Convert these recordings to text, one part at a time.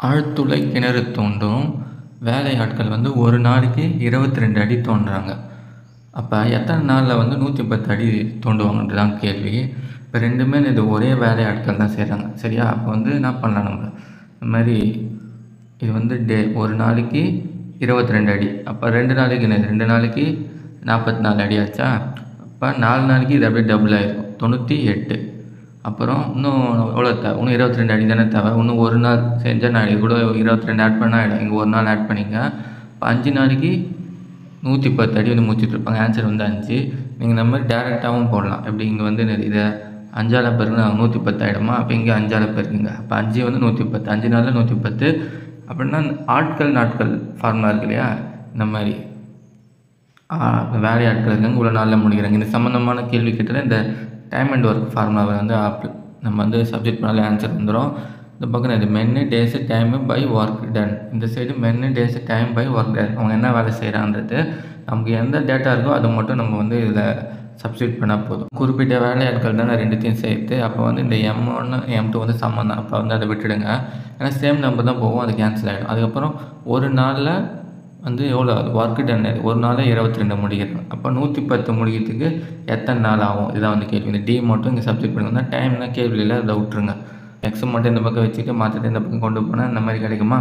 ஆழ்துளை கிணறு தோண்டும் வேலையாட்கள் வந்து ஒரு நாளைக்கு 22 அடி தோண்டுறாங்க. அப்போ எத்தனை நாளில் வந்து 110 அடி தோண்டுவாங்கன்றது தான் கேள்வி. இப்போ ரெண்டுமே இது ஒரே வேலையாட்கள் தான் செய்கிறாங்க. சரியா? அப்போ வந்து என்ன பண்ணலாம் நம்ம? இந்த மாதிரி இது வந்து ஒரு நாளைக்கு 22 அடி. அப்போ 2 நாளைக்கு என்னது? 2 நாளைக்கு 44 அடி ஆச்சா? அப்போ 4 நாளைக்கு இது அப்படியே டபுள் ஆகிடும், 98. அப்புறம் இன்னும் எவ்வளோ தேவை? இன்னும் 22 அடி தானே தேவை. இன்னும் ஒரு நாள் செஞ்சால் நான் இது கூட 22 ஆட் பண்ணால் ஆகிடும். இங்கே ஒரு நாள் ஆட் பண்ணிங்க. இப்போ 5 நாளைக்கு 110 அடி வந்து முடிச்சுட்ருப்பாங்க. ஆன்சர் வந்து 5. நீங்கள் இந்த மாதிரி டேரெக்டாகவும் போடலாம். எப்படி இங்கே வந்து இதை 5ஆல் பெருக்குனா 110 ஆகிடுமா? அப்போ இங்கே 5ஆல் பெருக்குங்க. அப்போ 5 வந்து 110, 5 நாளில் 110. அப்படின்னா நாட்கள் ஃபார்முலா இருக்கு இல்லையா? இந்த மாதிரி வேலை ஆட்கள் இருக்காங்க, இவ்வளோ நாளில் முடிக்கிறாங்க. இந்த சம்மந்தமான கேள்வி கேட்டால் இந்த டைம் அண்ட் ஒர்க் ஃபார்முலாவை வந்து நம்ம வந்து சப்ஜெக்ட் பண்ணாலே ஆன்சர் வந்துடும். இந்த பக்கம் இது men days time by work done. இந்த side men days time by work done. அவங்க என்ன வேலை செய்கிறான்றது நமக்கு எந்த டேட்டா இருக்கோ அதை மட்டும் நம்ம வந்து இதில் சப்ஸ்டியூட் பண்ணால் போதும். குறிப்பிட்ட வேலையாட்கள் தான் ரெண்டுத்தையும் சேர்த்து. அப்போ வந்து இந்த M1 M2 வந்து சம்மந்தம் தான். அப்போ வந்து அதை விட்டுடுங்க. ஏன்னா சேம் நம்பர் தான் போகும், அது கேன்சல் ஆகிடும். அதுக்கப்புறம் ஒரு நாளில் வந்து எவ்வளோ ஒர்க்கு டன், ஒரு நாளில் 22 முடிக்கிறாங்க. அப்போ 110 முடிக்கிறதுக்கு எத்தனை நாள் ஆகும்? இதுதான் வந்து கேள்வி. இந்த டி மட்டும் இங்கே சப்ஸ்டியூட் பண்ணுங்க. டைம் தான் கேள்வியில் அதை விட்டுருங்க. எக்ஸ் மட்டும் இந்த பக்கம் வச்சுட்டு மாற்றிட்டு இந்த பக்கம் கொண்டு போனால் இந்த மாதிரி கிடைக்குமா?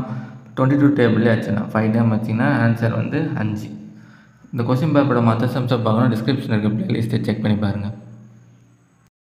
22 டேபிளே ஆச்சுன்னா 5 டைம் வச்சிங்கன்னா ஆன்சர் வந்து 5. இந்த கொஸ்டின் பேப்பரோட மற்ற சம்ஸை பார்க்கணும், டிஸ்கிரிப்ஷனில் இருக்க ப்ளேலிஸ்ட்டை செக் பண்ணி பாருங்கள்.